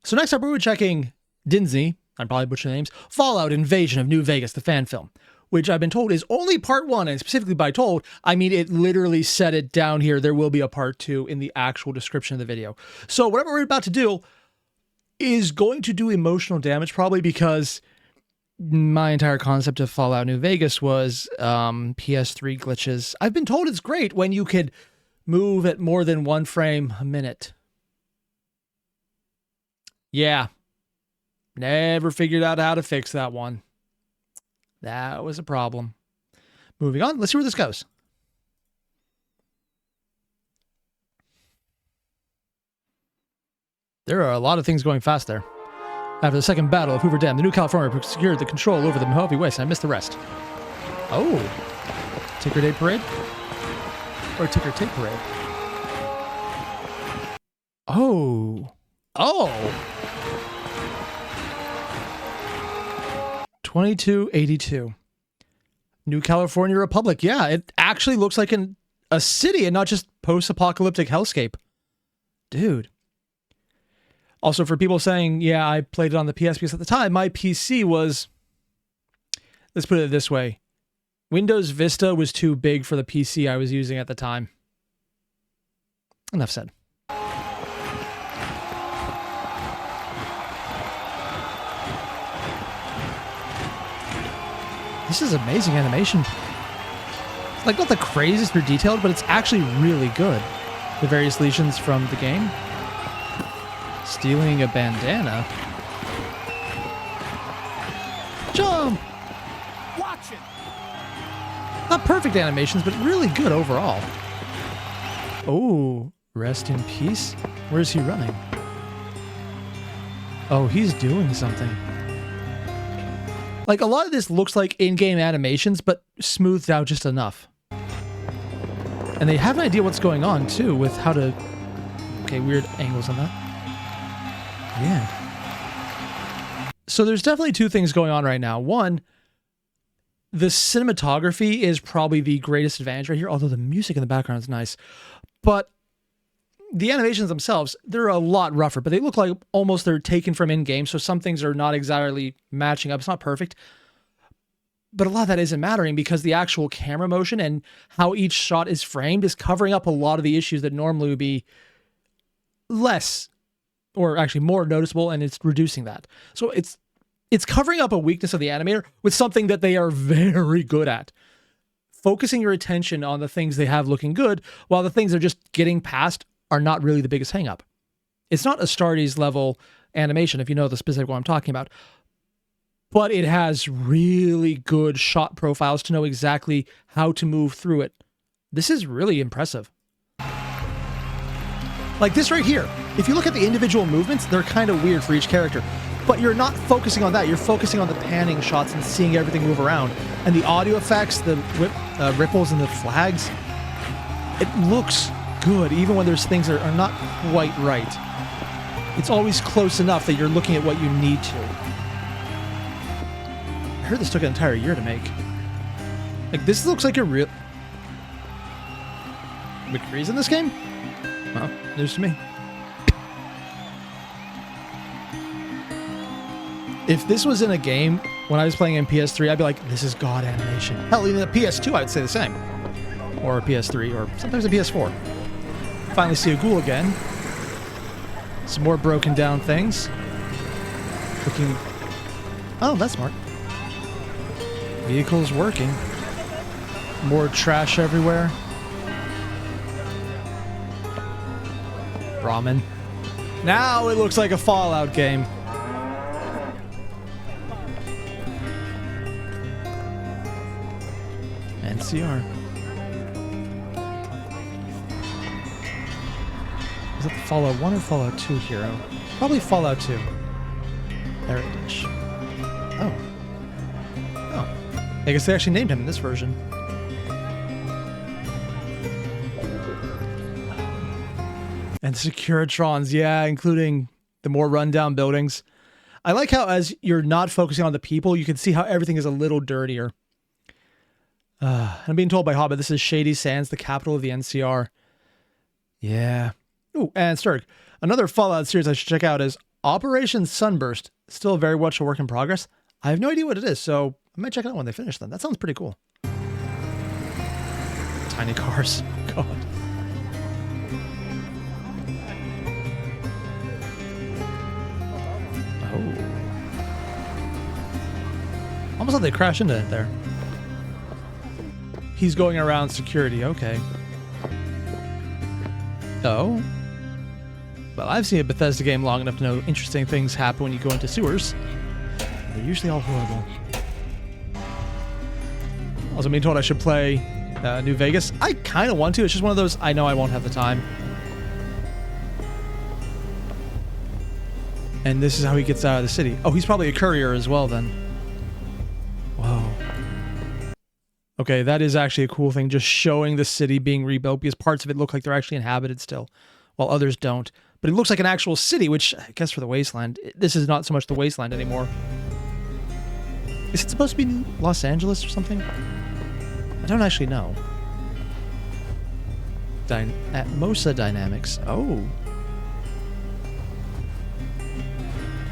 So next up, we're checking DINZHI, I'm probably butchering the names, Fallout Invasion of New Vegas, the fan film, which I've been told is only part 1, and specifically by told, I mean it literally said it down here. There will be a part 2 in the actual description of the video. So whatever we're about to do is going to do emotional damage, probably because my entire concept of Fallout New Vegas was PS3 glitches. I've been told it's great when you could move at more than 1 frame a minute. Yeah. Never figured out how to fix that one. That was a problem. Moving on, let's see where this goes. There are a lot of things going fast there. After the second battle of Hoover Dam, the New California secured the control over the Mojave Waste, and I missed the rest. Oh. Ticker Day Parade? Or Ticker Tape Parade? Oh. Oh. 2282. New California Republic. Yeah, it actually looks like a city and not just post-apocalyptic hellscape. Dude. Also, for people saying, yeah, I played it on the PS because at the time, my PC was, let's put it this way, Windows Vista was too big for the PC I was using at the time. Enough said. This is amazing animation. It's like not the craziest or detailed, but it's actually really good. The various lesions from the game. Stealing a bandana. Jump! Watch it! Not perfect animations, but really good overall. Oh, rest in peace? Where's he running? Oh, he's doing something. Like, a lot of this looks like in-game animations, but smoothed out just enough. And they have an idea what's going on, too, with how to... Okay, weird angles on that. Yeah. So there's definitely 2 things going on right now. One, the cinematography is probably the greatest advantage right here, although the music in the background is nice. But the animations themselves, they're a lot rougher, but they look like almost they're taken from in-game, so some things are not exactly matching up. It's not perfect. But a lot of that isn't mattering because the actual camera motion and how each shot is framed is covering up a lot of the issues that normally would be less, or actually more noticeable, and it's reducing that. So it's covering up a weakness of the animator with something that they are very good at. Focusing your attention on the things they have looking good, while the things they're just getting past are not really the biggest hang-up. It's not a Astartes level animation, if you know the specific one I'm talking about, but it has really good shot profiles to know exactly how to move through it. This is really impressive. Like this right here. If you look at the individual movements, they're kind of weird for each character, but you're not focusing on that. You're focusing on the panning shots and seeing everything move around. And the audio effects, the ripples and the flags, it looks good, even when there's things that are not quite right. It's always close enough that you're looking at what you need to. I heard this took an entire year to make. Like, this looks like a real... McCree's in this game? Well, news to me. If this was in a game when I was playing in PS3, I'd be like, this is God animation. Hell, even the PS2, I'd say the same. Or a PS3, or sometimes a PS4. Finally see a ghoul again. Some more broken down things. Looking... Oh, that's smart. Vehicles working. More trash everywhere. Ramen. Now it looks like a Fallout game. NCR. Is that the Fallout 1 or Fallout 2 hero? Probably Fallout 2. Airier dish. Oh. Oh. I guess they actually named him in this version. And Securitrons, yeah, including the more rundown buildings. I like how as you're not focusing on the people, you can see how everything is a little dirtier. I'm being told by Hobbit this is Shady Sands, the capital of the NCR. Yeah. Ooh, and Sturg. Another Fallout series I should check out is Operation Sunburst, still very much a work in progress. I have no idea what it is, so I might check it out when they finish them. That sounds pretty cool. Tiny cars. God. Oh. Almost like they crash into it there. He's going around security. Okay. Oh. Well, I've seen a Bethesda game long enough to know interesting things happen when you go into sewers. They're usually all horrible. Also, being told I should play New Vegas. I kind of want to. It's just one of those, I know I won't have the time. And this is how he gets out of the city. Oh, he's probably a courier as well, then. Whoa. Okay, that is actually a cool thing, just showing the city being rebuilt, because parts of it look like they're actually inhabited still, while others don't. But it looks like an actual city, which I guess for the wasteland, this is not so much the wasteland anymore. Is it supposed to be Los Angeles or something? I don't actually know. Atmosa Dynamics. Oh.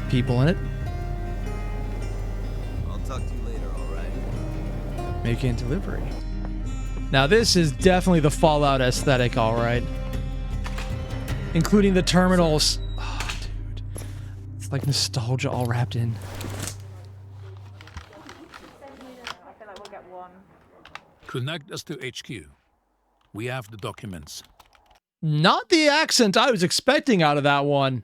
People in it. I'll talk to you later, alright? Making delivery. Now this is definitely the Fallout aesthetic, alright. Including the terminals. Oh, dude. It's like nostalgia all wrapped in. Connect us to HQ. We have the documents. Not the accent I was expecting out of that one.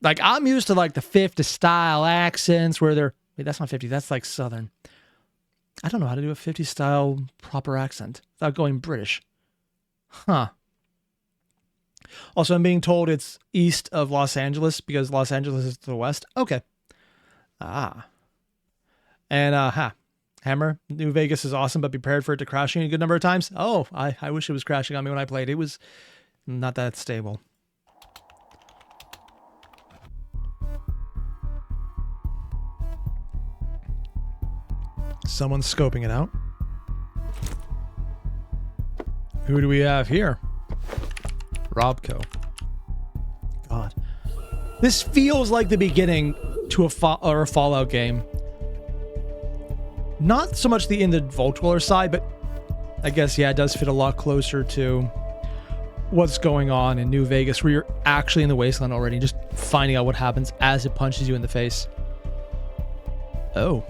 Like, I'm used to, like, the 50 style accents where they're... Wait, that's not 50. That's, like, Southern. I don't know how to do a 50 style proper accent without going British. Huh. Also, I'm being told it's east of Los Angeles because Los Angeles is to the west. Okay. Ah. And, Hammer, New Vegas is awesome, but be prepared for it to crash a good number of times. Oh, I wish it was crashing on me when I played. It was not that stable. Someone's scoping it out. Who do we have here? Robco. God. This feels like the beginning to a Fallout game. Not so much in the Vault Dweller side, but I guess, yeah, it does fit a lot closer to what's going on in New Vegas, where you're actually in the wasteland already, just finding out what happens as it punches you in the face. Oh.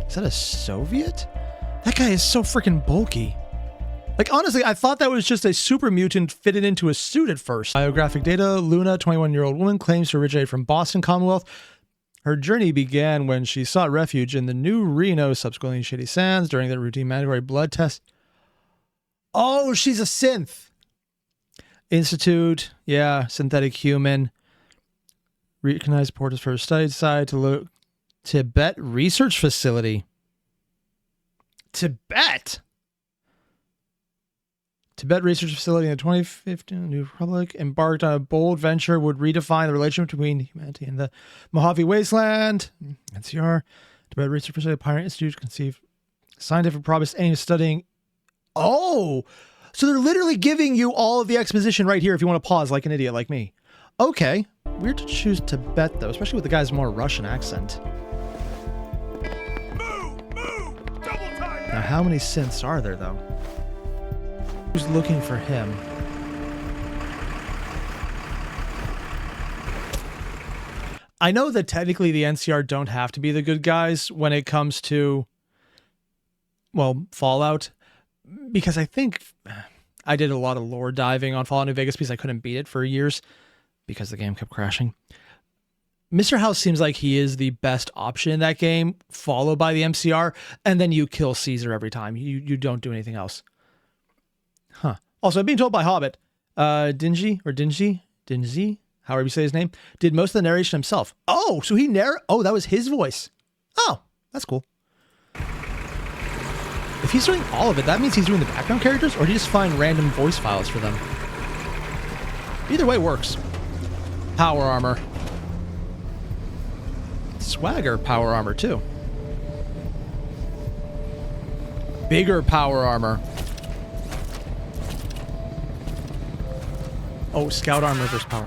Is that a Soviet? That guy is so freaking bulky. Like, honestly, I thought that was just a super mutant fitted into a suit at first. Biographic data, Luna, 21-year-old woman, claims to originate from Boston, Commonwealth. Her journey began when she sought refuge in the New Reno, subsequently Shady Sands, during the routine mandatory blood test. Oh, she's a synth. Institute, yeah, synthetic human. Recognized portals for her study side to look. Tibet Research Facility. Tibet Research Facility in the 2015 New Republic embarked on a bold venture would redefine the relationship between humanity and the Mojave Wasteland. NCR. Tibet Research Facility, Pioneer Institute, conceived scientific progress aimed at studying. Oh, so they're literally giving you all of the exposition right here if you want to pause like an idiot like me. Okay. Weird to choose Tibet, though, especially with the guy's more Russian accent. Now, how many synths are there, though? Who's looking for him? I know that technically the NCR don't have to be the good guys when it comes to, well, Fallout, because I think I did a lot of lore diving on Fallout New Vegas because I couldn't beat it for years because the game kept crashing. Mr. House seems like he is the best option in that game, followed by the MCR, and then you kill Caesar every time. You don't do anything else. Huh. Also, I'm being told by Hobbit, DINZHI, however you say his name, did most of the narration himself. Oh, so he that was his voice. Oh, that's cool. If he's doing all of it, that means he's doing the background characters, or did he just find random voice files for them? Either way works. Power armor. Swagger power armor, too. Bigger power armor. Oh, scout armor versus power.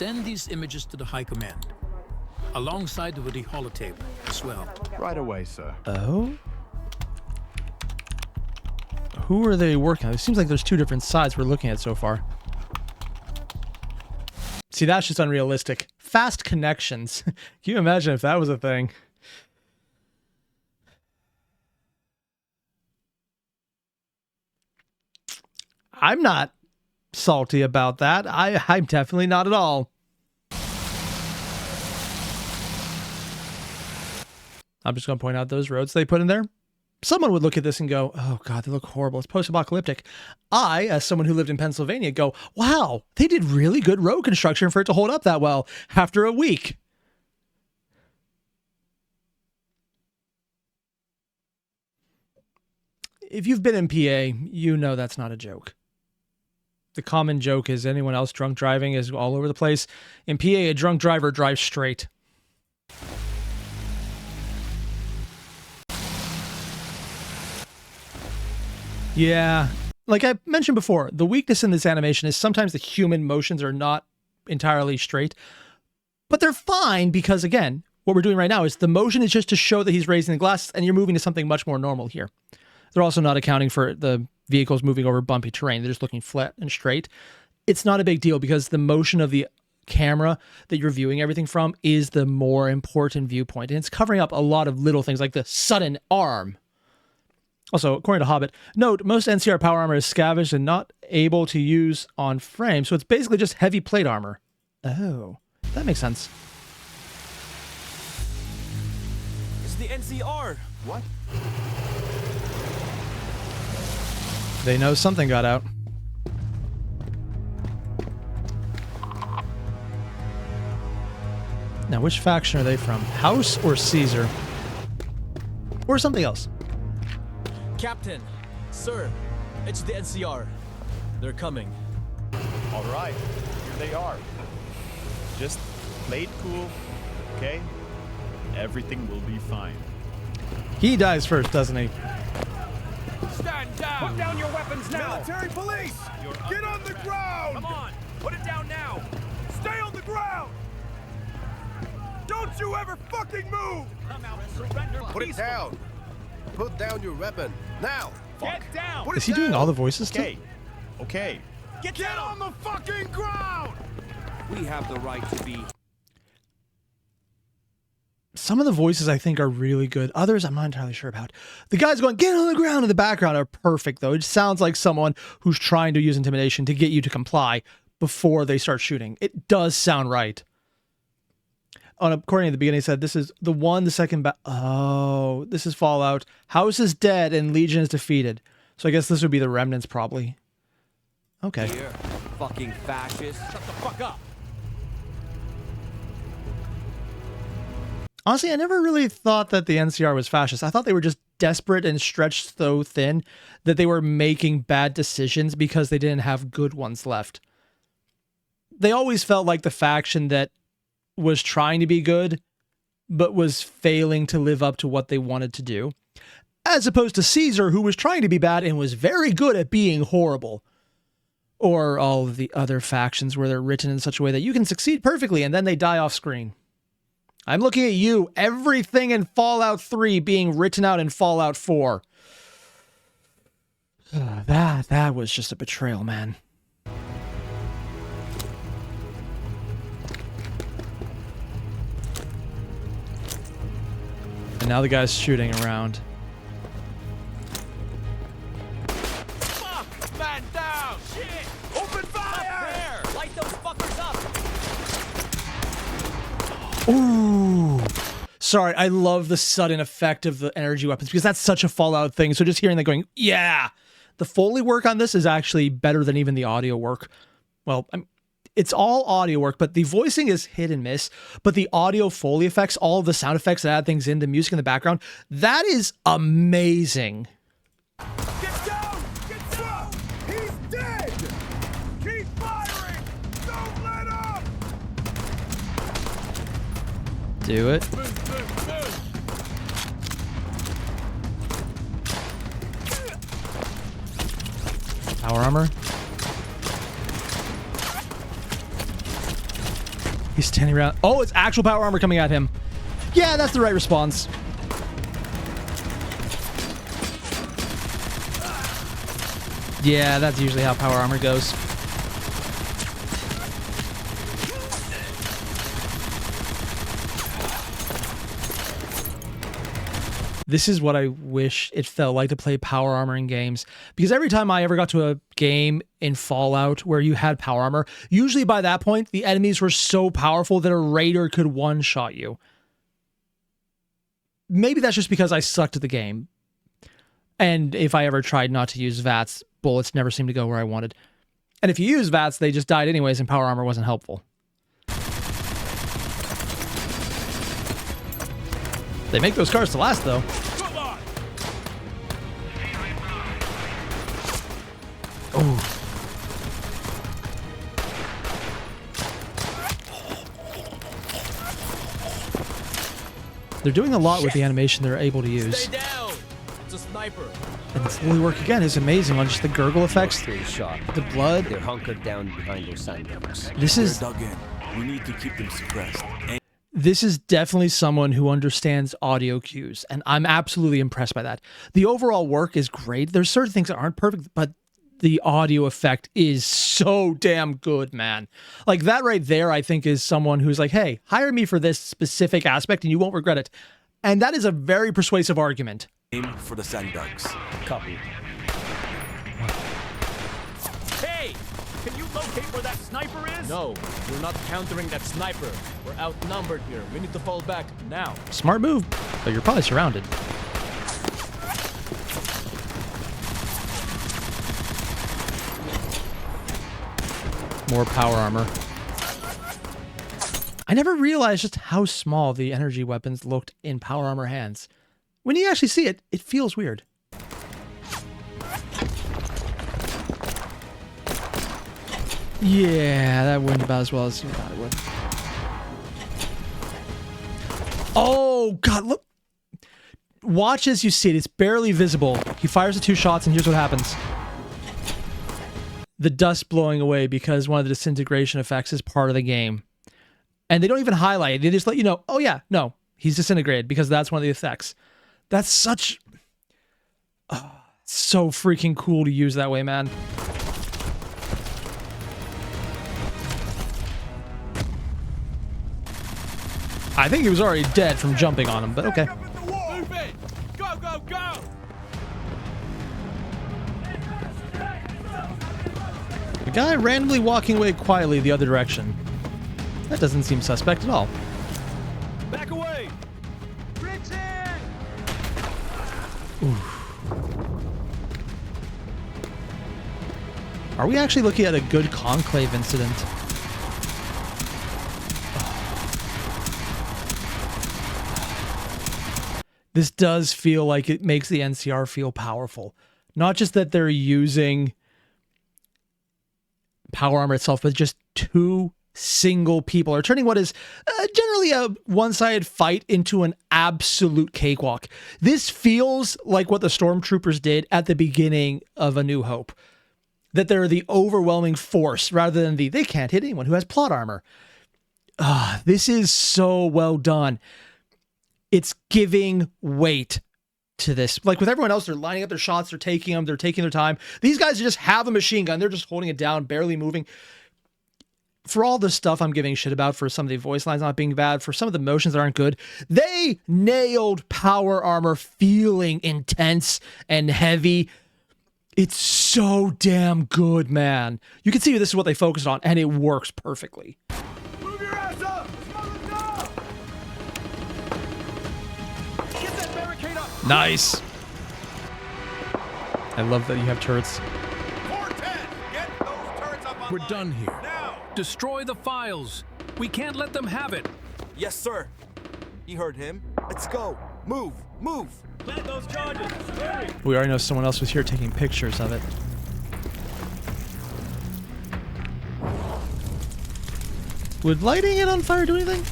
Send these images to the High Command, alongside with the holotape as well. Right away, sir. Oh? Who are they working on? It seems like there's two different sides we're looking at so far. See, that's just unrealistic. Fast connections. Can you imagine if that was a thing? I'm not salty about that. I'm definitely not at all. I'm just going to point out those roads they put in there. Someone would look at this and go, oh God, they look horrible. It's post-apocalyptic. I, as someone who lived in Pennsylvania, go, wow, they did really good road construction for it to hold up that well after a week. If you've been in PA, you know that's not a joke. The common joke is anyone else drunk driving is all over the place. In PA, a drunk driver drives straight. Yeah, like I mentioned before, the weakness in this animation is sometimes the human motions are not entirely straight, but they're fine because, again, what we're doing right now is the motion is just to show that he's raising the glasses and you're moving to something much more normal here. They're also not accounting for the vehicles moving over bumpy terrain. They're just looking flat and straight. It's not a big deal because the motion of the camera that you're viewing everything from is the more important viewpoint, and it's covering up a lot of little things like the sudden arm. Also, according to Hobbit, note, most NCR power armor is scavenged and not able to use on frame, so it's basically just heavy plate armor. Oh, that makes sense. It's the NCR. What? They know something got out. Now, which faction are they from? House or Caesar? Or something else? Captain, sir, it's the NCR. They're coming. All right, here they are. Just play it cool, okay? Everything will be fine. He dies first, doesn't he? Stand down! Put down your weapons now! Military police! Get on the ground! Come on! Put it down now! Stay on the ground! Don't you ever fucking move! Come out and surrender Put it down! Put down your weapon! Now! Get down! Put Is it he doing down. all the voices too? Okay, okay. Get Get down! on the fucking ground! We have the right to be. Some of the voices I think are really good. Others I'm not entirely sure about. The guys going, get on the ground in the background are perfect, though. It sounds like someone who's trying to use intimidation to get you to comply before they start shooting. It does sound right. According to the beginning, it said this is the one, the second. Oh, this is Fallout. House is dead and Legion is defeated. So I guess this would be the remnants, probably. Okay. Here, fucking fascist. Shut the fuck up! Honestly, I never really thought that the NCR was fascist. I thought they were just desperate and stretched so thin that they were making bad decisions because they didn't have good ones left. They always felt like the faction that was trying to be good, but was failing to live up to what they wanted to do. As opposed to Caesar, who was trying to be bad and was very good at being horrible. Or all of the other factions where they're written in such a way that you can succeed perfectly and then they die off screen. I'm looking at you, everything in Fallout 3 being written out in Fallout 4. That was just a betrayal, man. And now the guy's shooting around. Fuck! Man down! Shit! Open fire! There! Light those fuckers up! Ooh. Sorry, I love the sudden effect of the energy weapons because that's such a Fallout thing. So just hearing them going, yeah. The Foley work on this is actually better than even the audio work. Well, it's all audio work, but the voicing is hit and miss. But the audio Foley effects, all of the sound effects that add things in, the music in the background, that is amazing. Get down! Get down! He's dead! Keep firing! Don't let up! Do it. Power armor. He's standing around. Oh, it's actual power armor coming at him. Yeah, that's the right response. Yeah, that's usually how power armor goes. This is what I wish it felt like to play power armor in games. Because every time I ever got to a game in Fallout where you had power armor, usually by that point, the enemies were so powerful that a raider could one-shot you. Maybe that's just because I sucked at the game. And if I ever tried not to use VATS, bullets never seemed to go where I wanted. And if you use VATS, they just died anyways and power armor wasn't helpful. They make those cars to last, though. Come on! Oh. They're doing a lot with the animation they're able to use. Stay down! It's a sniper. And the slowly work again is amazing on just the gurgle effects, Through the shot. the blood. They're hunkered down behind those sandbags. This is Dug in. We need to keep them suppressed. this is definitely someone who understands audio cues, and I'm absolutely impressed by that. The overall work is great. There's certain things that aren't perfect, but the audio effect is so damn good, man. Like that right there, I think is someone who's like, hey, hire me for this specific aspect and you won't regret it. And that is a very persuasive argument. Aim for the sandbags. Copy. Hey! Can you locate where that sniper is? No, we're not countering that sniper. We're outnumbered here. We need to fall back now. Smart move, but you're probably surrounded. More power armor. I never realized just how small the energy weapons looked in power armor hands. When you actually see it, it feels weird. Yeah, that went about as well as you thought it would. Oh, God, look. Watch as you see it. It's barely visible. He fires the 2 shots, and here's what happens. The dust blowing away because one of the disintegration effects is part of the game. And they don't even highlight it. They just let you know, oh yeah, no, he's disintegrated because that's one of the effects. That's such... so freaking cool to use that way, man. I think he was already dead from jumping on him, but okay. Move it! Go, go, go! The guy randomly walking away quietly the other direction. That doesn't seem suspect at all. Back away! Are we actually looking at a good Conclave incident? This does feel like it makes the NCR feel powerful. Not just that they're using power armor itself, but just 2 single people are turning what is generally a one-sided fight into an absolute cakewalk. This feels like what the Stormtroopers did at the beginning of A New Hope. That they're the overwhelming force rather than they can't hit anyone who has plot armor. This is so well done. It's giving weight to this. Like with everyone else, they're lining up their shots, they're taking them, they're taking their time. These guys just have a machine gun. They're just holding it down, barely moving. For all the stuff I'm giving shit about, for some of the voice lines not being bad, for some of the motions that aren't good, they nailed power armor feeling intense and heavy. It's so damn good, man. You can see this is what they focused on, and it works perfectly. Move your ass up! Get that barricade up! Nice. I love that you have turrets. Cortez, get those turrets up We're online. done here. Now! Destroy the files. We can't let them have it. Yes, sir. You heard him. Let's go. Move. Move. Plant those charges! Hurry! We already know someone else was here taking pictures of it. Would lighting it on fire do anything?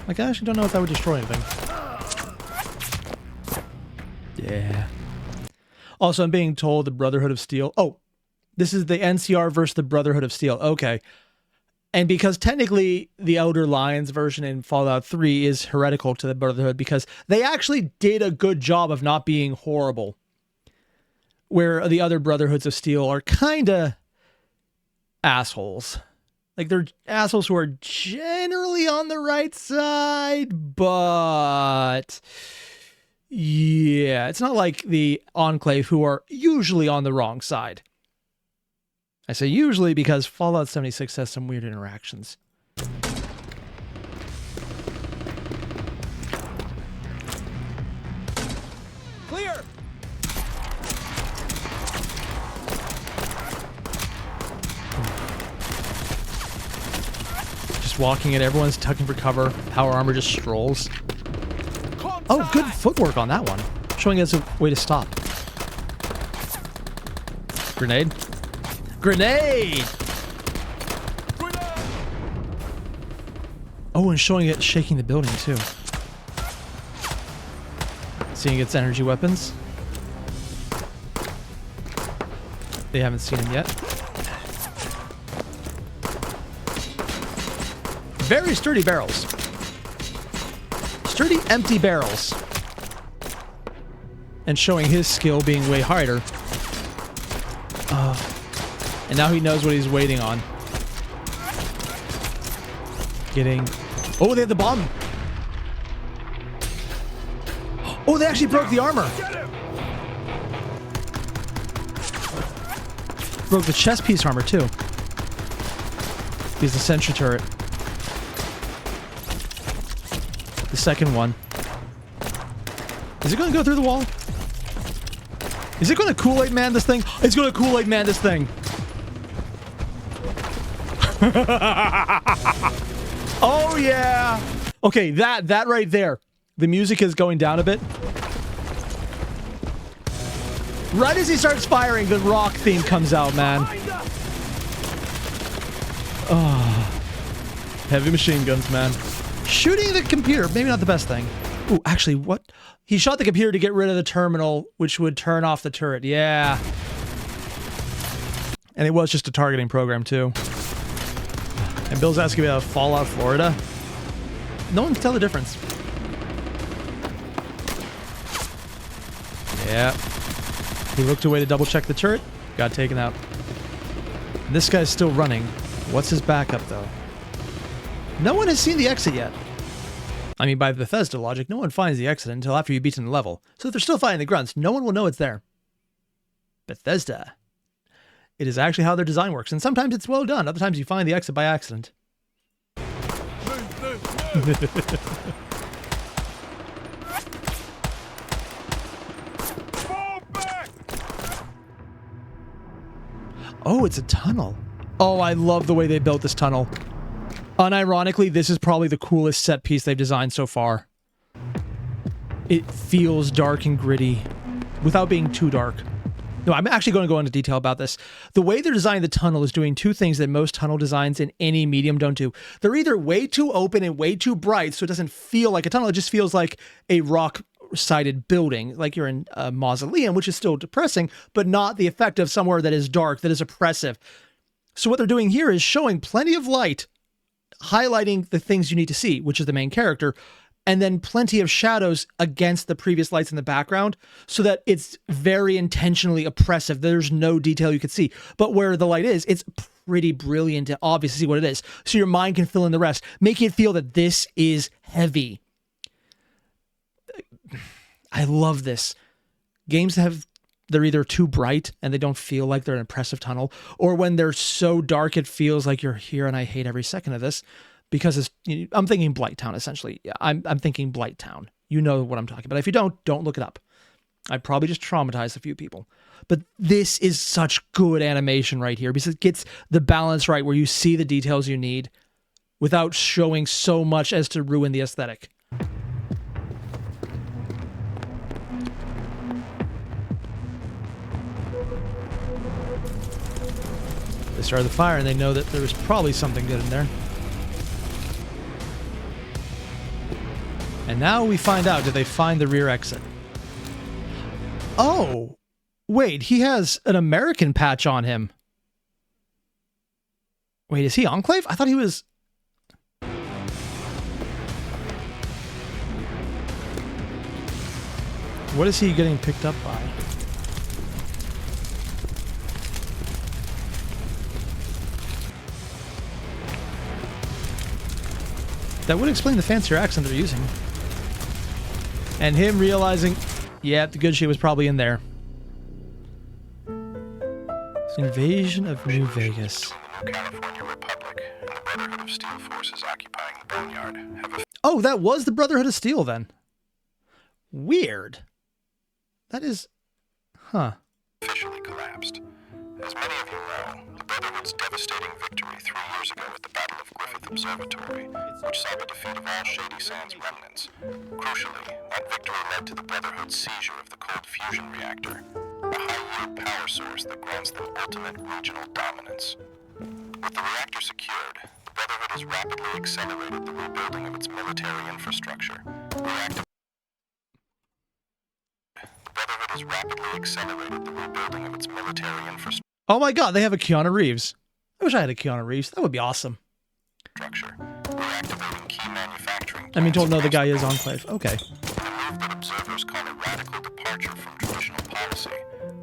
Like, I actually don't know if that would destroy anything. Yeah. Also, I'm being told the Brotherhood of Steel... Oh, this is the NCR versus the Brotherhood of Steel. Okay. And because technically the Elder Lions version in Fallout 3 is heretical to the Brotherhood because they actually did a good job of not being horrible. Where the other Brotherhoods of Steel are kind of assholes. Like, they're assholes who are generally on the right side, but yeah, it's not like the Enclave who are usually on the wrong side. I say usually because Fallout 76 has some weird interactions. Clear! Just walking and everyone's tucking for cover. Power armor just strolls. Oh, good footwork on that one. Showing us a way to stop. Grenade. Grenade! Oh, and showing it shaking the building too. Seeing its energy weapons. They haven't seen him yet. Very sturdy barrels. Sturdy, empty barrels. And showing his skill being way higher. And now he knows what he's waiting on. Getting... Oh, they have the bomb. Oh, they actually broke the armor. Broke the chest piece armor, too. He's the sentry turret. The second one. Is it going to go through the wall? Is it going to Kool-Aid Man this thing? It's going to Kool-Aid Man this thing. Oh, yeah. Okay, that right there. The music is going down a bit. Right as he starts firing, the rock theme comes out, man. Oh. Heavy machine guns, man. Shooting the computer, maybe not the best thing. Ooh, actually, what? He shot the computer to get rid of the terminal, which would turn off the turret. Yeah. And it was just a targeting program, too. And Bill's asking me about Fallout, Florida. No one can tell the difference. Yeah. He looked away to double check the turret. Got taken out. And this guy's still running. What's his backup, though? No one has seen the exit yet. I mean, by Bethesda logic, no one finds the exit until after you've beaten the level. So if they're still fighting the grunts, no one will know it's there. Bethesda. It is actually how their design works, and sometimes it's well done. Other times you find the exit by accident. Oh, it's a tunnel. Oh, I love the way they built this tunnel. Unironically, this is probably the coolest set piece they've designed so far. It feels dark and gritty without being too dark. No, I'm actually going to go into detail about this. The way they're designing the tunnel is doing two things that most tunnel designs in any medium don't do. They're either way too open and way too bright, so it doesn't feel like a tunnel. It just feels like a rock-sided building, like you're in a mausoleum, which is still depressing, but not the effect of somewhere that is dark, that is oppressive. So what they're doing here is showing plenty of light, highlighting the things you need to see, which is the main character, and then plenty of shadows against the previous lights in the background so that it's very intentionally oppressive. There's no detail you could see. But where the light is, it's pretty brilliant and obvious to see what it is. So your mind can fill in the rest, making it feel that this is heavy. I love this. Games they're either too bright and they don't feel like they're an impressive tunnel, or when they're so dark it feels like you're here, and I hate every second of this. Because it's, I'm thinking Blighttown, essentially. Yeah, I'm thinking Blighttown. You know what I'm talking about. If you don't look it up. I'd probably just traumatize a few people. But this is such good animation right here because it gets the balance right where you see the details you need without showing so much as to ruin the aesthetic. They started the fire and they know that there was probably something good in there. And now we find out, did they find the rear exit? Oh, wait, he has an American patch on him. Wait, is he Enclave? I thought he was... What is he getting picked up by? That would explain the fancier accent they're using. And him realizing, yeah, the good shit was probably in there. Invasion of New Vegas. Oh, that was the Brotherhood of Steel then. Weird. That is... Huh. Officially collapsed. As many of you know, the Brotherhood's devastating victory 3 years ago at the Battle of Griffith Observatory, which saw the defeat of all Shady Sands remnants. Crucially, that victory led to the Brotherhood's seizure of the cold fusion reactor, a high-yield power source that grants them ultimate regional dominance. With the reactor secured, the Brotherhood has rapidly accelerated the rebuilding of its military infrastructure. Oh my god, they have a Keanu Reeves. I wish I had a Keanu Reeves. That would be awesome. I mean, don't know the guy is Enclave. Okay. A move that observers call a radical departure from traditional policy.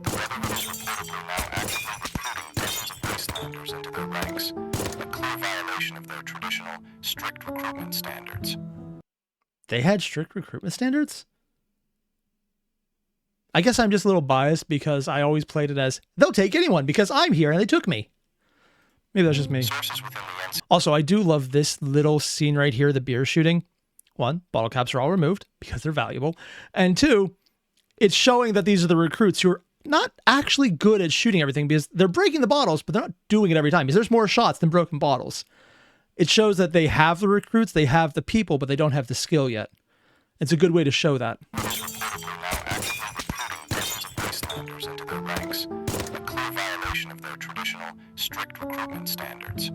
The Brotherhood is reportedly now actively recruiting dozens of wastelanders into their ranks, a clear violation of their traditional strict recruitment standards. They had strict recruitment standards? I guess I'm just a little biased because I always played it as, they'll take anyone because I'm here and they took me. Maybe that's just me. Also, I do love this little scene right here, the beer shooting. One, bottle caps are all removed because they're valuable. And two, it's showing that these are the recruits who are not actually good at shooting everything because they're breaking the bottles, but they're not doing it every time because there's more shots than broken bottles. It shows that they have the recruits, they have the people, but they don't have the skill yet. It's a good way to show that. Into their ranks, a clear violation of their traditional strict recruitment standards.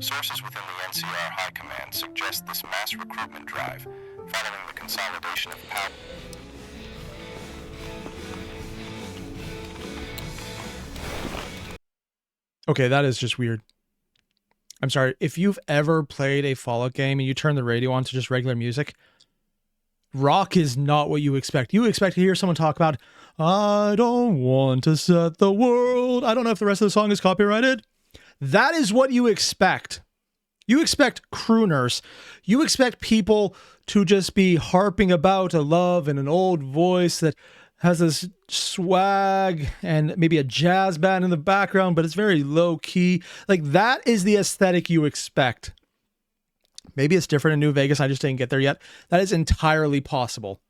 Sources within the NCR High Command suggest this mass recruitment drive, following the consolidation of power. Okay, that is just weird. I'm sorry, if you've ever played a Fallout game and you turn the radio on to just regular music, rock is not what you expect. You expect to hear someone talk about, I don't want to set the world. I don't know if the rest of the song is copyrighted. That is what you expect. You expect crooners. You expect people to just be harping about a love in an old voice that has this swag and maybe a jazz band in the background, but it's very low key. Like, that is the aesthetic you expect. Maybe it's different in New Vegas. I just didn't get there yet. That is entirely possible.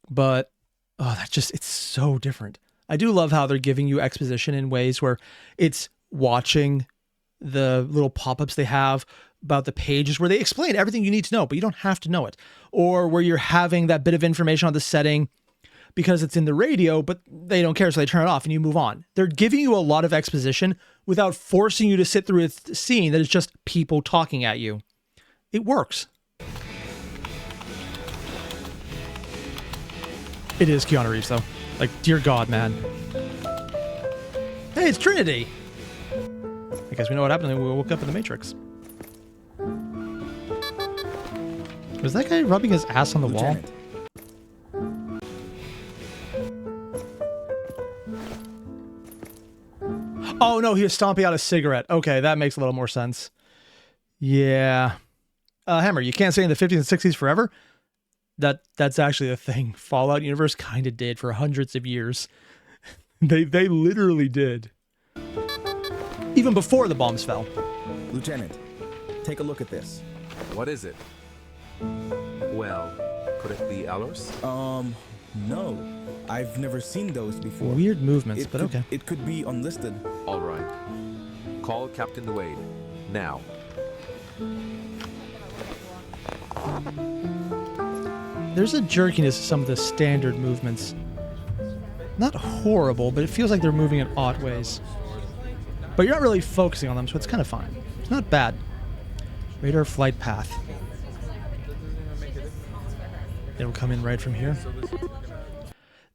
But, oh, it's so different. I do love how they're giving you exposition in ways where it's watching the little pop-ups they have about the pages where they explain everything you need to know, but you don't have to know it. Or where you're having that bit of information on the setting because it's in the radio, but they don't care, so they turn it off and you move on. They're giving you a lot of exposition without forcing you to sit through a scene that is just people talking at you. It works. It is Keanu Reeves, though. Like, dear God, man. Hey, it's Trinity! I guess we know what happened when we woke up in the Matrix. Was that guy rubbing his ass on the wall? Oh, no, he was stomping out a cigarette. Okay, that makes a little more sense. Yeah. Hammer, you can't say in the 50s and 60s forever? That's actually a thing. Fallout universe kind of did for hundreds of years. They literally did. Even before the bombs fell. Lieutenant, take a look at this. What is it? Well, could it be Alos? No. I've never seen those before. Weird movements, but okay. It could be unlisted. All right. Call Captain Wade. Now. There's a jerkiness to some of the standard movements. Not horrible, but it feels like they're moving in odd ways. But you're not really focusing on them, so it's kind of fine. It's not bad. Radar flight path. It'll come in right from here.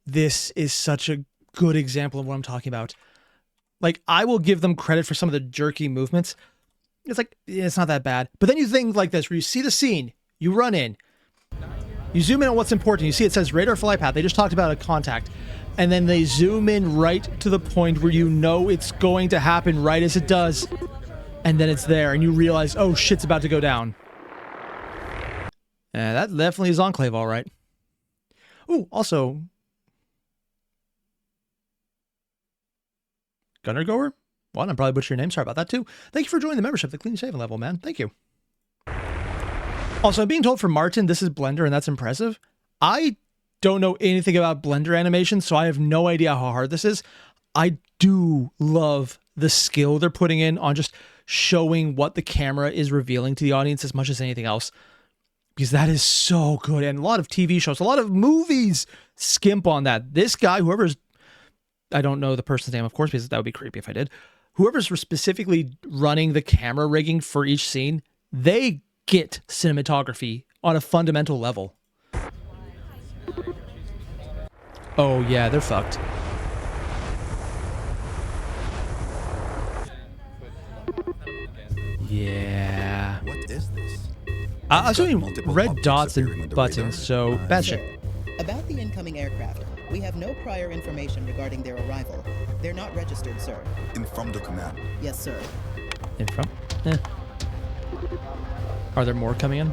This is such a good example of what I'm talking about. Like, I will give them credit for some of the jerky movements. It's like, yeah, it's not that bad. But then you think like this, where you see the scene, you run in, you zoom in on what's important. You see it says radar flight path. They just talked about a contact. And then they zoom in right to the point where you know it's going to happen right as it does. And then it's there, and you realize, oh, shit's about to go down. And that definitely is Enclave, all right. Ooh, also... Gunner Goer? Well, I'm probably butchering your name. Sorry about that, too. Thank you for joining the membership, the clean saving level, man. Thank you. Also, I'm being told from Martin this is Blender, and that's impressive. I don't know anything about Blender animation, so I have no idea how hard this is. I do love the skill they're putting in on just showing what the camera is revealing to the audience as much as anything else. Because that is so good. And a lot of TV shows, a lot of movies skimp on that. This guy, whoever's... I don't know the person's name, of course, because that would be creepy if I did. Whoever's specifically running the camera rigging for each scene, they get cinematography on a fundamental level. Oh, yeah, they're fucked. Yeah. What is this? I was doing red dots and buttons, so bad shit. About the incoming aircraft, we have no prior information regarding their arrival. They're not registered, sir. Inform the command. Yes, sir. In from? Eh. Are there more coming in?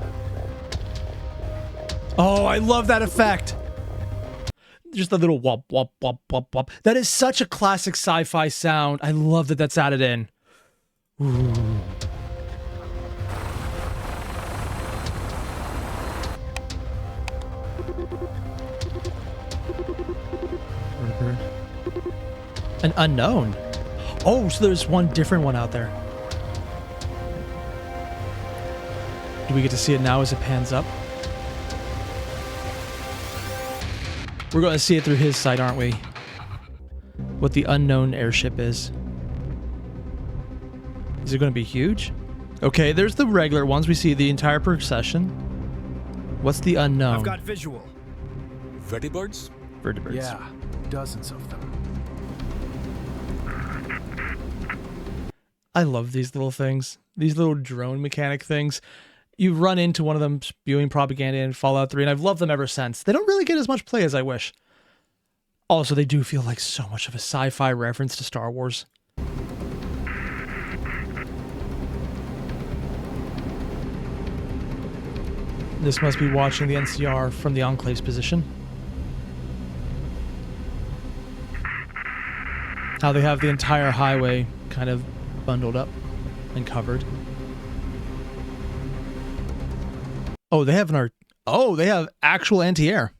Oh, I love that effect. Just a little wop, wop, wop, wop, wop. That is such a classic sci-fi sound. I love that that's added in. Ooh. An unknown. Oh, so there's one different one out there. Do we get to see it now as it pans up? We're going to see it through his sight, aren't we? What the unknown airship is. Is it going to be huge? Okay, there's the regular ones. We see the entire procession. What's the unknown? I've got visual. Vertibirds? Vertibirds. Yeah, dozens of them. I love these little things. These little drone mechanic things. You run into one of them spewing propaganda in Fallout 3, and I've loved them ever since. They don't really get as much play as I wish. Also, they do feel like so much of a sci-fi reference to Star Wars. This must be watching the NCR from the Enclave's position. How they have the entire highway kind of bundled up and covered. Oh, they have they have actual anti-air.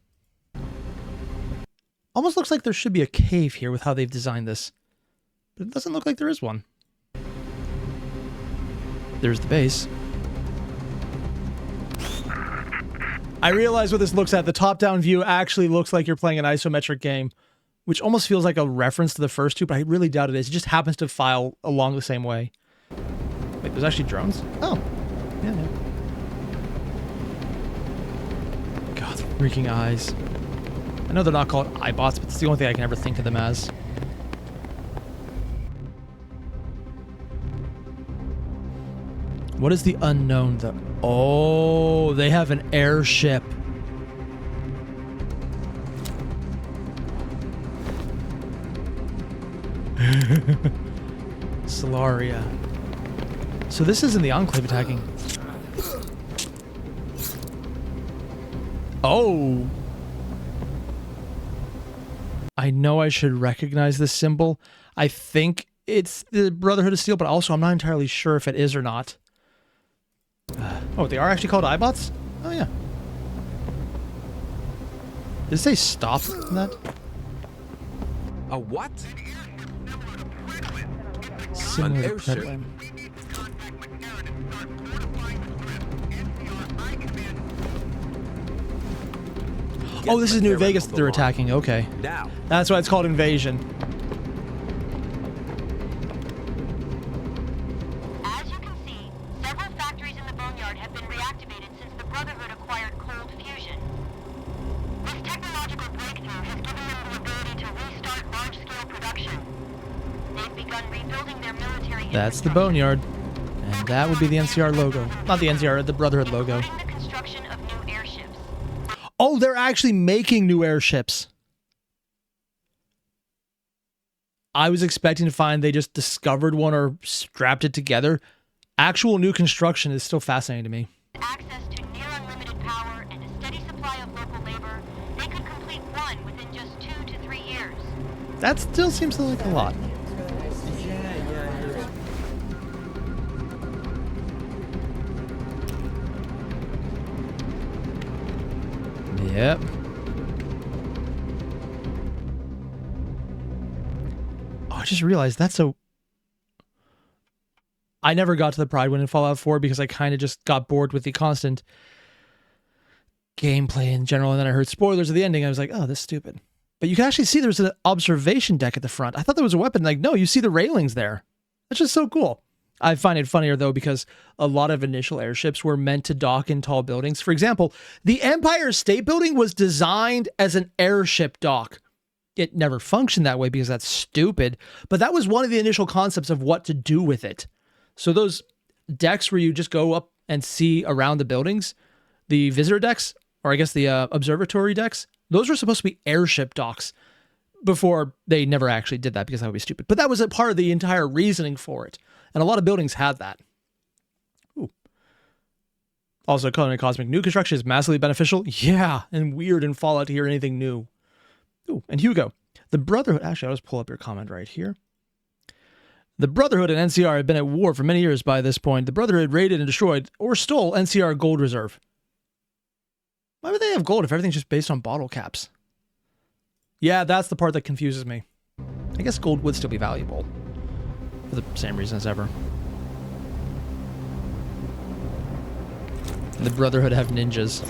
Almost looks like there should be a cave here with how they've designed this. But it doesn't look like there is one. There's the base. I realize what this looks at. The top-down view actually looks like you're playing an isometric game, which almost feels like a reference to the first two, but I really doubt it is. It just happens to file along the same way. Wait, there's actually drones? Oh. Yeah, yeah. God, freaking eyes. I know they're not called iBots, but it's the only thing I can ever think of them as. What is the unknown, though? Oh, they have an airship. Solaria. So this isn't the Enclave attacking. Oh. I know I should recognize this symbol. I think it's the Brotherhood of Steel, but also I'm not entirely sure if it is or not. Oh, they are actually called iBots? Oh, yeah. Did it say stop in that? A what? Similar to airship. Predwin. Oh, this is New Vegas that they're attacking. Okay. Now. That's why it's called Invasion. As you can see, several factories in the Boneyard have been reactivated since the Brotherhood acquired Cold Fusion. This technological breakthrough has given them the ability to restart large-scale production. They've begun rebuilding their military That's the Boneyard. And that would be the NCR logo. Not the NCR, the Brotherhood logo. including the construction of new airships. Oh, they're actually making new airships. I was expecting to find they just discovered one or strapped it together. Actual new construction is still fascinating to me. Access to near unlimited power and a steady supply of local labor, they could complete one within just 2 to 3 years. That still seems like a lot. Yep. Oh, I just realized that's a... I never got to the Pride one in Fallout 4 because I kind of just got bored with the constant gameplay in general, and then I heard spoilers of the ending. I was like, oh, this is stupid. But you can actually see there's an observation deck at the front. I thought there was a weapon. Like, no, you see the railings there. That's just so cool. I find it funnier, though, because a lot of initial airships were meant to dock in tall buildings. For example, the Empire State Building was designed as an airship dock. It never functioned that way because that's stupid, but that was one of the initial concepts of what to do with it. So those decks where you just go up and see around the buildings, the visitor decks, or I guess the observatory decks, those were supposed to be airship docks before they never actually did that because that would be stupid. But that was a part of the entire reasoning for it. And a lot of buildings had that. Ooh. Also, culinary cosmic new construction is massively beneficial. Yeah, and weird in Fallout to hear anything new. Ooh, and Hugo, the Brotherhood... Actually, I'll just pull up your comment right here. The Brotherhood and NCR have been at war for many years by this point. The Brotherhood raided and destroyed or stole NCR gold reserve. Why would they have gold if everything's just based on bottle caps? Yeah, that's the part that confuses me. I guess gold would still be valuable. For the same reason as ever. And the Brotherhood have ninjas.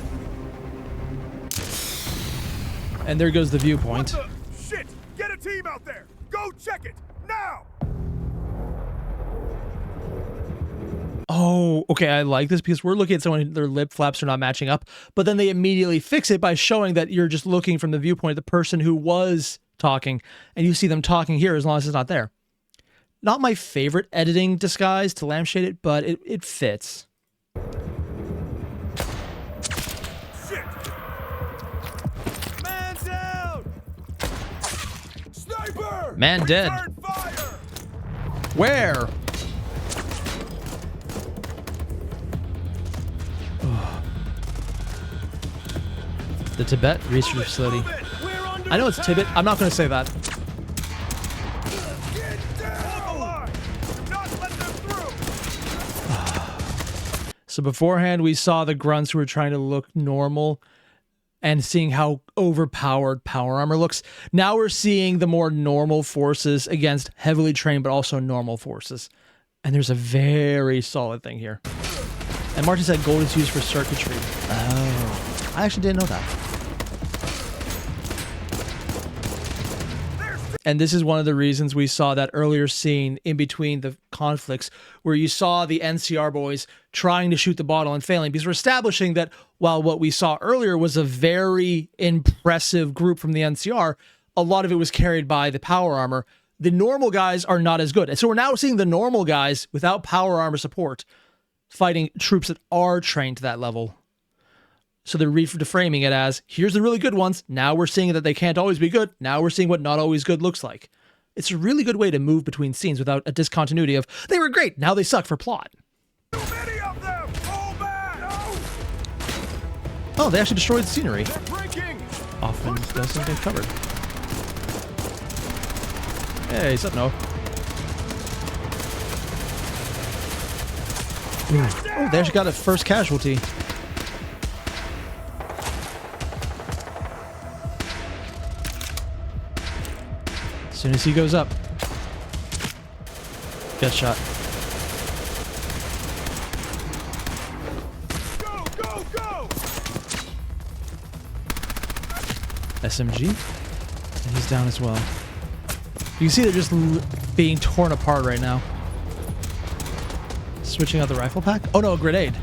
And there goes the viewpoint. What the shit! Get a team out there! Go check it! Now! Oh, okay, I like this because we're looking at someone, their lip flaps are not matching up, but then they immediately fix it by showing that you're just looking from the viewpoint of the person who was talking, and you see them talking here as long as it's not there. Not my favorite editing disguise to lampshade it, but it fits. Shit! Man down! Sniper! Man dead. Return fire! Where? The Tibet Research Facility. I know it's Tibet. I'm not going to say that. So beforehand, we saw the grunts who were trying to look normal and seeing how overpowered power armor looks. Now we're seeing the more normal forces against heavily trained but also normal forces. And there's a very solid thing here. And Martin said gold is used for circuitry. Oh, I actually didn't know that. And this is one of the reasons we saw that earlier scene in between the conflicts where you saw the NCR boys trying to shoot the bottle and failing, because we're establishing that while what we saw earlier was a very impressive group from the NCR, a lot of it was carried by the power armor. The normal guys are not as good. And so we're now seeing the normal guys without power armor support fighting troops that are trained to that level. So they're reframing it as, here's the really good ones. Now we're seeing that they can't always be good. Now we're seeing what not always good looks like. It's a really good way to move between scenes without a discontinuity of, they were great, now they suck for plot. Too many of them! Fall back! No! Oh, they actually destroyed the scenery. They're breaking! Often doesn't get covered. Hey, what's up, no? Oh, they actually got a first casualty. As soon as he goes up, gets shot. Go, go, go! SMG, and he's down as well. You can see they're just being torn apart right now. Switching out the rifle pack. Oh no, a grenade.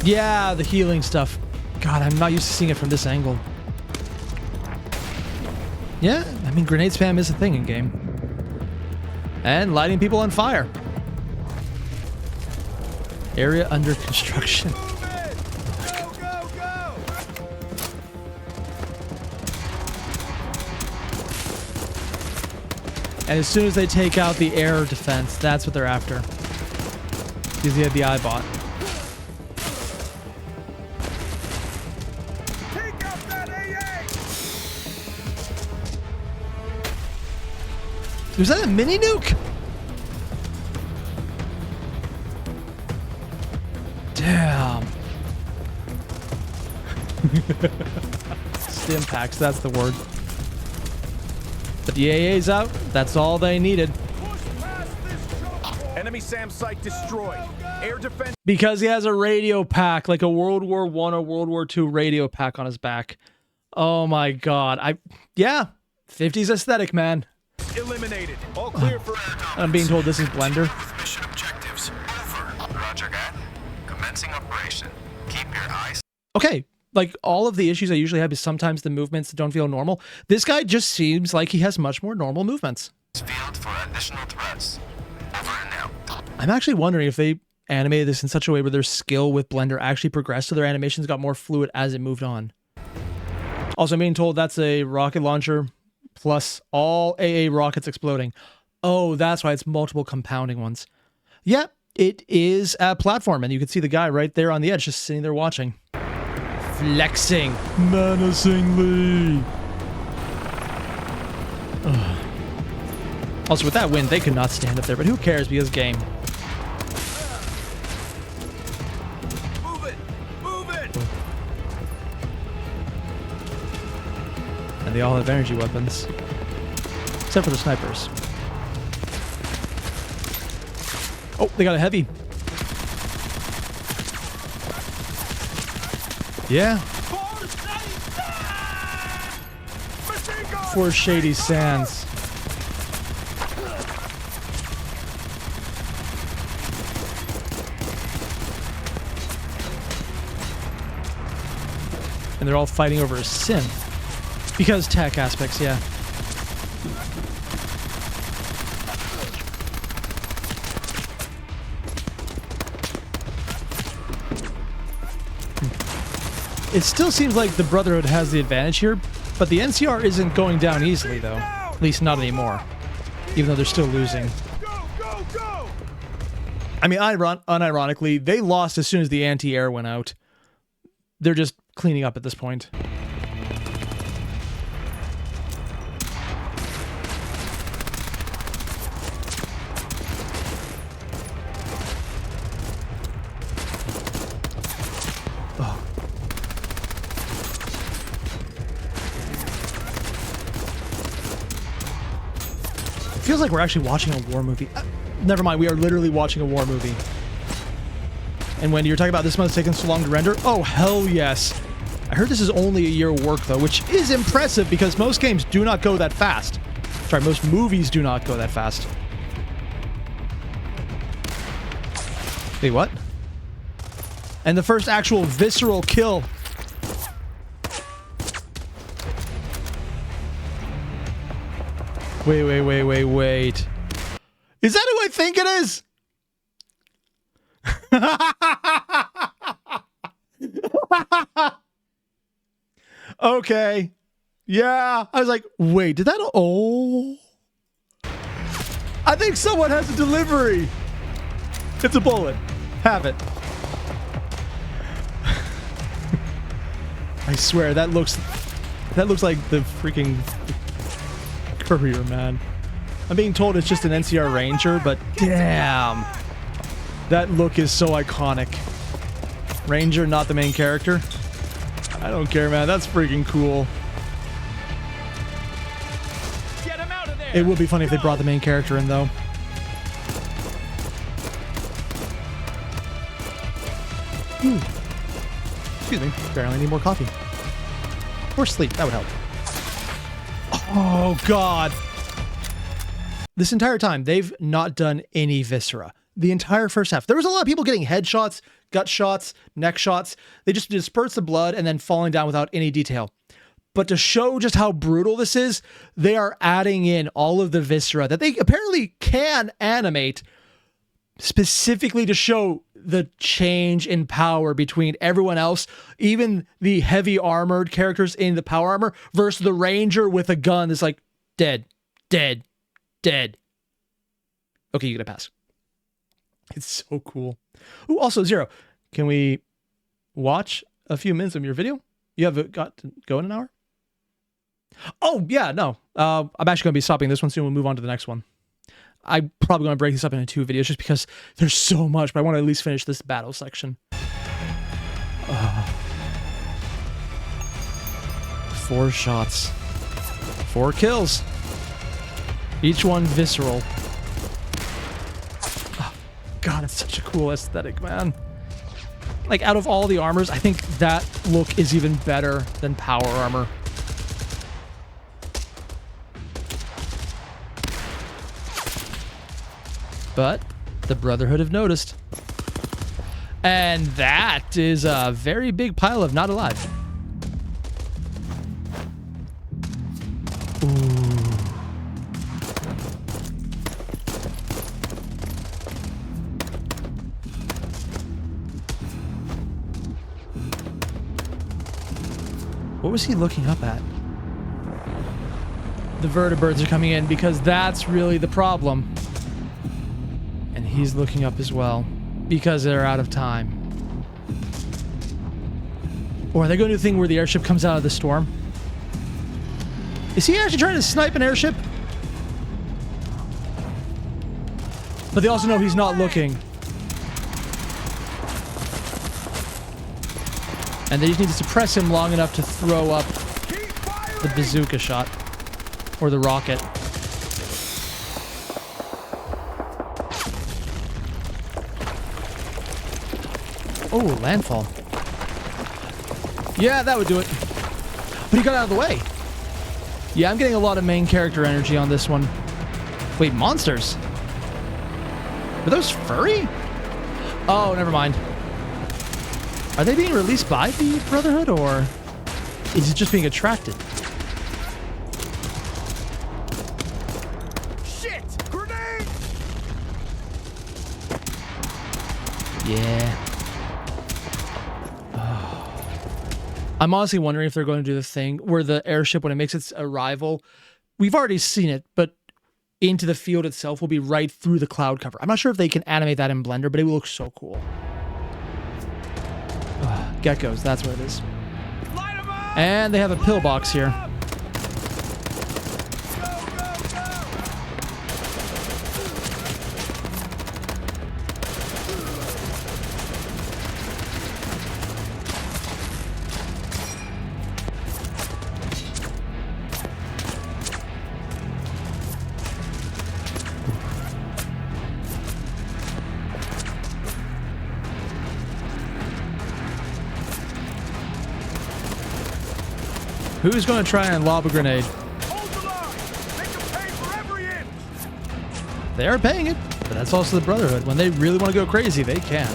Yeah, the healing stuff. God, I'm not used to seeing it from this angle. Yeah, I mean, grenade spam is a thing in game. And lighting people on fire. Area under construction. And as soon as they take out the air defense, that's what they're after. Because he had the eyebot. Take out that AA! Was that a mini nuke? Damn. Stim packs, that's the word. But the AA's out. That's all they needed. Enemy SAM site destroyed. Air defense. Because he has a radio pack, like a World War I or World War II radio pack on his back. Oh my god. Yeah. 50s aesthetic, man. Eliminated. All clear for. I'm being told this is Blender. Mission objectives over. Roger that. Commencing operation. Keep your eyes. Okay. Like, all of the issues I usually have is sometimes the movements don't feel normal. This guy just seems like he has much more normal movements. Field for additional threats. Over and out. I'm actually wondering if they animated this in such a way where their skill with Blender actually progressed so their animations got more fluid as it moved on. Also, I'm being told that's a rocket launcher plus all AA rockets exploding. Oh, that's why it's multiple compounding ones. Yeah, it is a platform, and you can see the guy right there on the edge just sitting there watching. Flexing menacingly. Ugh. Also, with that wind, they could not stand up there, but who cares because game. Move it! Move it! And they all have energy weapons. Except for the snipers. Oh, they got a heavy. Yeah. For Shady Sands. And they're all fighting over a synth. Because tech aspects, yeah. It still seems like the Brotherhood has the advantage here, but the NCR isn't going down easily, though. At least not anymore. Even though they're still losing. Go, go, go! I mean, unironically, they lost as soon as the anti-air went out. They're just cleaning up at this point. Feels like we're actually watching a war movie. Never mind, we are literally watching a war movie. And when you're talking about this month's taking so long to render, oh hell yes. I heard this is only a year of work though, which is impressive because most games do not go that fast. Sorry, most movies do not go that fast. Wait, what? And the first actual visceral kill. Wait. Is that who I think it is? Okay. Yeah. I was like, wait, did that... Oh. I think someone has a delivery. It's a bullet. Have it. I swear, that looks like the freaking... Courier, man. I'm being told it's just an NCR Ranger, but damn. That look is so iconic. Ranger, not the main character. I don't care, man. That's freaking cool. Get him out of there. It would be funny if they brought the main character in, though. Excuse me. Apparently need more coffee. Or sleep. That would help. Oh, God. This entire time, they've not done any viscera. the entire first half. There was a lot of people getting headshots, gut shots, neck shots. They just did spurts of blood and then falling down without any detail. But to show just how brutal this is, they are adding in all of the viscera that they apparently can animate specifically to show the change in power between everyone else, even the heavy armored characters in the power armor versus the ranger with a gun that's like dead, dead, dead. Okay, you get a pass. It's so cool. Ooh, also, Zero, can we watch a few minutes of your video? You have got to go in an hour? Oh, yeah, no. I'm actually going to be stopping this one soon. We'll move on to the next one. I'm probably going to break this up into 2 videos just because there's so much, but I want to at least finish this battle section. 4 shots. 4 kills. Each one visceral. Oh, God, it's such a cool aesthetic, man. Like, out of all the armors, I think that look is even better than power armor. But the Brotherhood have noticed. And that is a very big pile of not alive. Ooh. What was he looking up at? The vertebrates are coming in because that's really the problem. And he's looking up as well because they're out of time. Or are they going to do the thing where the airship comes out of the storm? Is he actually trying to snipe an airship? But they also know he's not looking. And they just need to suppress him long enough to throw up the bazooka shot. Or the rocket. Oh, landfall. Yeah, that would do it. But he got out of the way. Yeah, I'm getting a lot of main character energy on this one. Wait, monsters? Were those furry? Oh, never mind. Are they being released by the Brotherhood, or is it just being attracted? Shit! Grenade! Yeah. I'm honestly wondering if they're going to do the thing where the airship, when it makes its arrival, we've already seen it, but into the field itself will be right through the cloud cover. I'm not sure if they can animate that in Blender, but it will look so cool. Geckos, that's what it is. And they have a pillbox here. Who's going to try and lob a grenade? They are paying it, but that's also the Brotherhood. When they really want to go crazy, they can.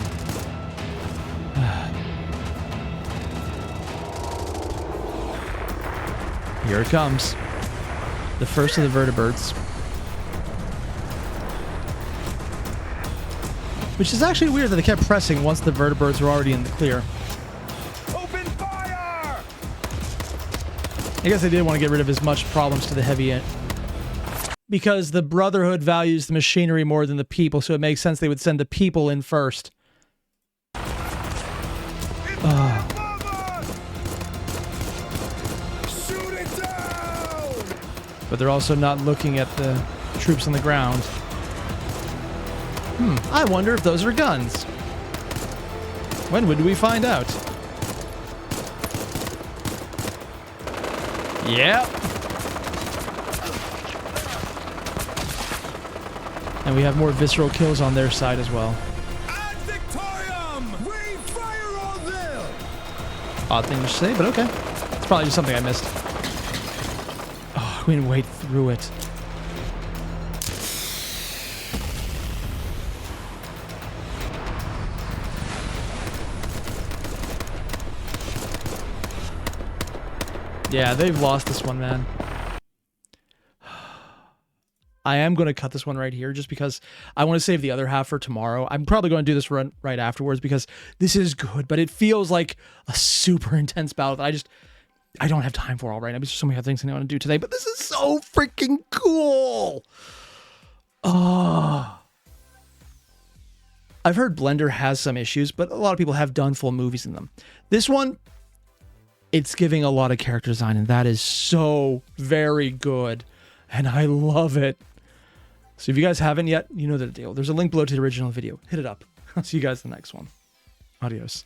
Here it comes. The first of the vertebrates. Which is actually weird that they kept pressing once the vertebrates were already in the clear. I guess they did want to get rid of as much problems to the heavy end. Because the Brotherhood values the machinery more than the people, so it makes sense they would send the people in first. But they're also not looking at the troops on the ground. I wonder if those are guns. When would we find out? Yep. And we have more visceral kills on their side as well. Odd thing to say, but okay. It's probably just something I missed. Oh, we didn't wade through it. Yeah, they've lost this one, man. I am going to cut this one right here just because I want to save the other half for tomorrow. I'm probably going to do this run right afterwards because this is good, but it feels like a super intense battle that I don't have time for all right now because there's so many other things I want to do today, but this is so freaking cool. Oh. I've heard Blender has some issues, but a lot of people have done full movies in them. This one, it's giving a lot of character design, and that is so very good, and I love it. So if you guys haven't yet, you know the deal. There's a link below to the original video. Hit it up. I'll see you guys in the next one. Adios.